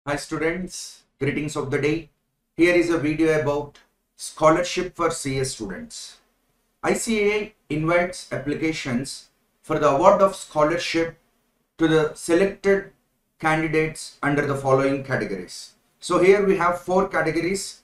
Hi students, greetings of the day. Here is a video about scholarship for CS students. ICAI invites applications for the award of scholarship to the selected candidates under the following categories. So here we have 4 categories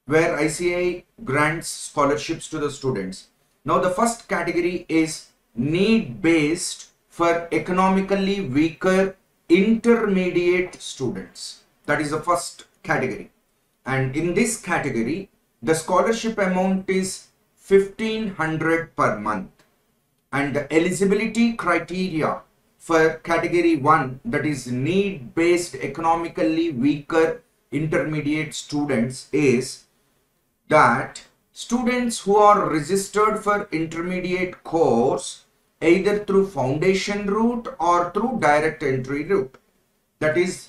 where ICAI grants scholarships to the students. Now the first category is need-based for economically weaker intermediate students. That is the first category. And in this category, the scholarship amount is 1500 per month. And the eligibility criteria for category 1, that is need-based economically weaker intermediate students, is that students who are registered for intermediate course either through foundation route or through direct entry route. That is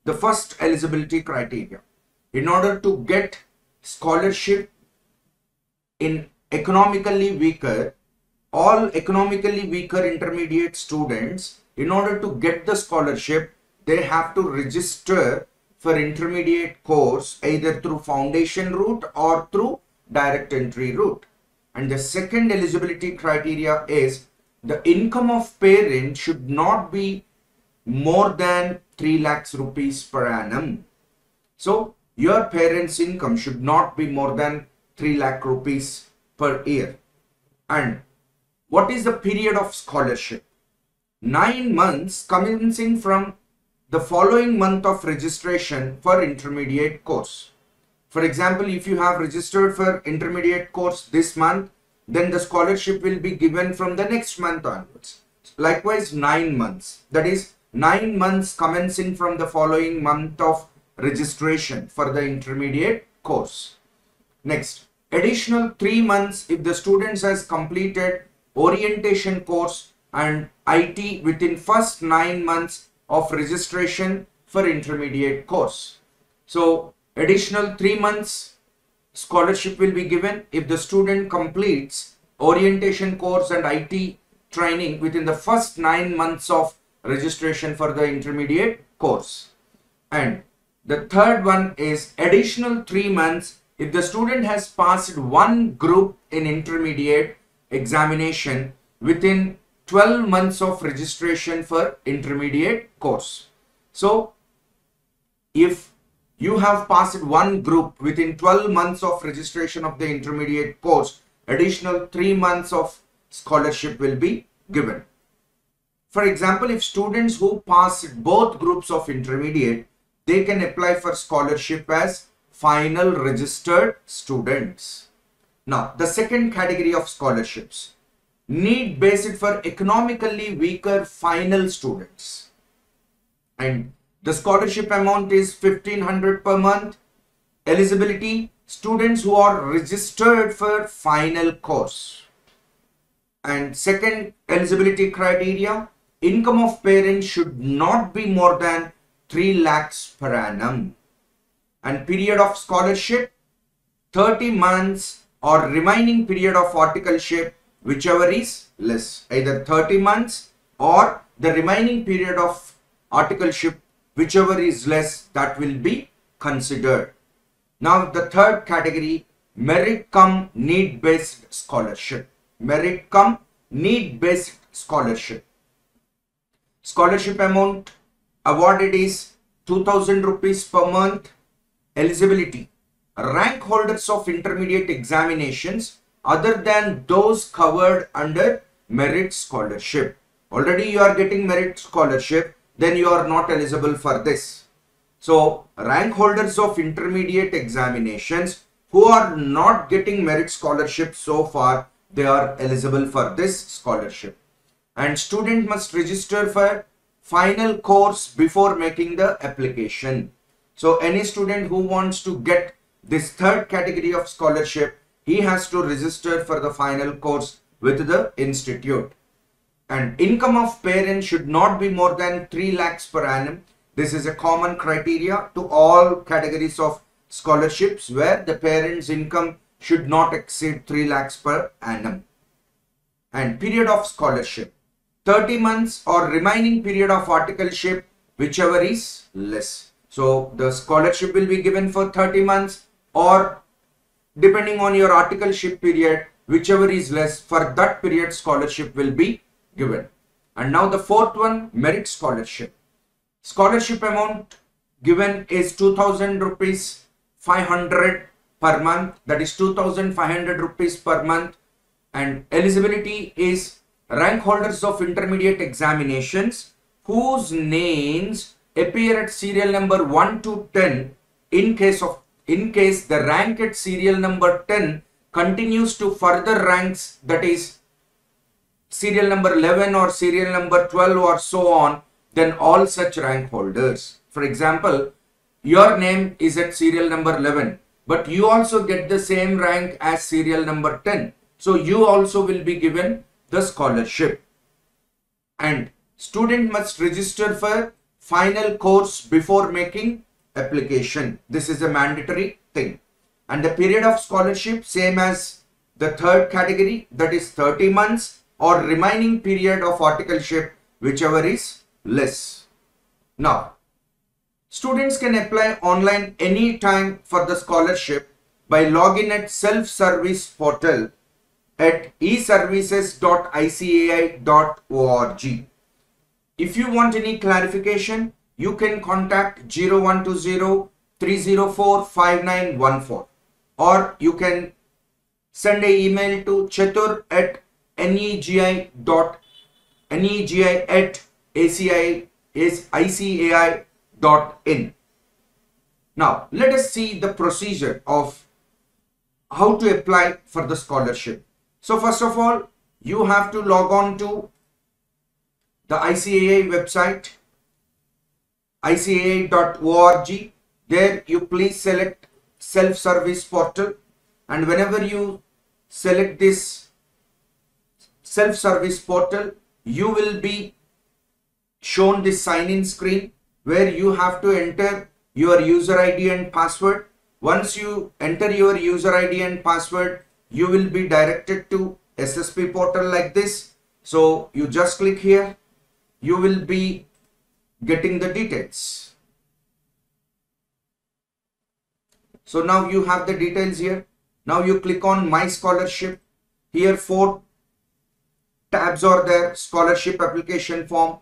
the first eligibility criteria. In order to get scholarship in economically weaker, all economically weaker intermediate students, in order to get the scholarship, they have to register for intermediate course either through foundation route or through direct entry route. And the second eligibility criteria is the income of parent should not be more than 3 lakhs rupees per annum. So your parents' income should not be more than 3 lakh rupees per year. And what is the period of scholarship? 9 months commencing from the following month of registration for intermediate course. For example, if you have registered for intermediate course this month, then the scholarship will be given from the next month onwards. Likewise, 9 months. That is 9 months commencing from the following month of registration for the intermediate course. Next, additional 3 months if the students has completed orientation course and IT within first 9 months of registration for intermediate course. So additional 3 months scholarship will be given if the student completes orientation course and IT training within the first 9 months of registration for the intermediate course. And the third one is additional 3 months if the student has passed one group in intermediate examination within 12 months of registration for intermediate course. So if you have passed one group within 12 months of registration of the intermediate course, additional 3 months of scholarship will be given. For example, if students who passed both groups of intermediate, they can apply for scholarship as final registered students. Now, the second category of scholarships, need based for economically weaker final students. And the scholarship amount is 1500 per month. Eligibility, students who are registered for final course. And second eligibility criteria, income of parents should not be more than 3 lakhs per annum. And period of scholarship, 30 months or remaining period of articleship, whichever is less. Either 30 months or the remaining period of articleship, whichever is less, that will be considered. Now the third category, merit cum need based scholarship. Merit cum need based scholarship. Scholarship amount awarded is 2000 rupees per month. Eligibility, rank holders of intermediate examinations other than those covered under merit scholarship. Already you are getting merit scholarship, then you are not eligible for this. So rank holders of intermediate examinations who are not getting merit scholarship so far, they are eligible for this scholarship. And student must register for final course before making the application. So any student who wants to get this third category of scholarship, he has to register for the final course with the institute. And income of parents should not be more than 3 lakhs per annum. This is a common criteria to all categories of scholarships where the parents' income should not exceed 3 lakhs per annum. And period of scholarship, 30 months or remaining period of articleship, whichever is less. So the scholarship will be given for 30 months, or depending on your articleship period, whichever is less, for that period scholarship will be given. And now the fourth one, merit scholarship. Scholarship amount given is 2000 rupees 500 per month, that is 2500 rupees per month. And eligibility is rank holders of intermediate examinations whose names appear at serial number 1 to 10 in case the rank at serial number 10 continues to further ranks, that is serial number 11 or serial number 12 or so on, then all such rank holders. For example, your name is at serial number 11, but you also get the same rank as serial number 10. So you also will be given the scholarship. And student must register for final course before making application. This is a mandatory thing. And the period of scholarship same as the third category, that is 30 months, or remaining period of articleship, whichever is less. Now, students can apply online anytime for the scholarship by login at self-service portal at eservices.icai.org. If you want any clarification, you can contact 0120-304-5914, or you can send an email to chatur@icai.in. Now, let us see the procedure of how to apply for the scholarship. So first of all, you have to log on to the ICAI website, icai.org. There you please select self-service portal, and whenever you select this self-service portal, you will be shown this sign-in screen where you have to enter your user ID and password. Once you enter your user ID and password, you will be directed to SSP portal like this. So you just click here, you will be getting the details. So now you have the details here. Now you click on My Scholarship. Here 4 tabs are there. Scholarship application form.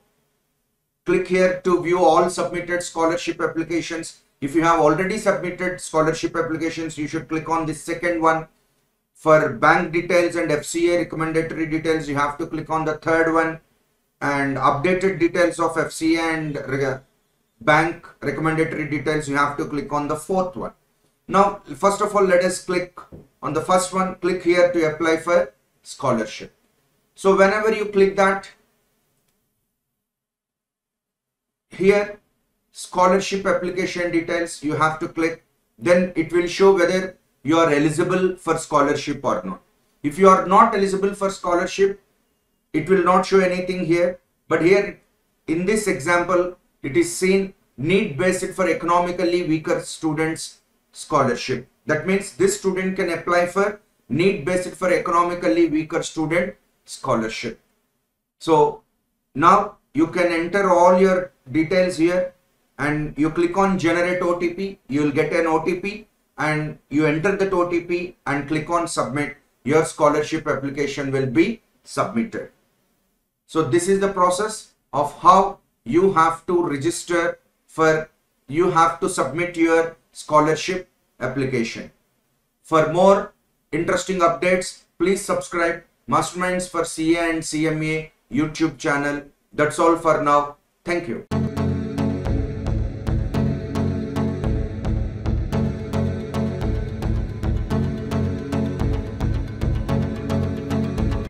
Click here to view all submitted scholarship applications. If you have already submitted scholarship applications, you should click on the second one. For bank details and FCA recommendatory details, you have to click on the third one. And updated details of FCA and bank recommendatory details, you have to click on the fourth one. Now, first of all, let us click on the first one. Click here to apply for scholarship. So whenever you click that, here scholarship application details, you have to click. Then it will show whether you are eligible for scholarship or not. If you are not eligible for scholarship, it will not show anything here. But here in this example, it is seen need based for economically weaker students scholarship. That means this student can apply for need based for economically weaker student scholarship. So now you can enter all your details here, and you click on generate OTP. You will get an OTP, and you enter that OTP and click on submit. Your scholarship application will be submitted. So this is the process of how you have to register for, you have to submit your scholarship application. For more interesting updates, please subscribe Masterminds for CA and CMA YouTube channel. That's all for now. Thank you.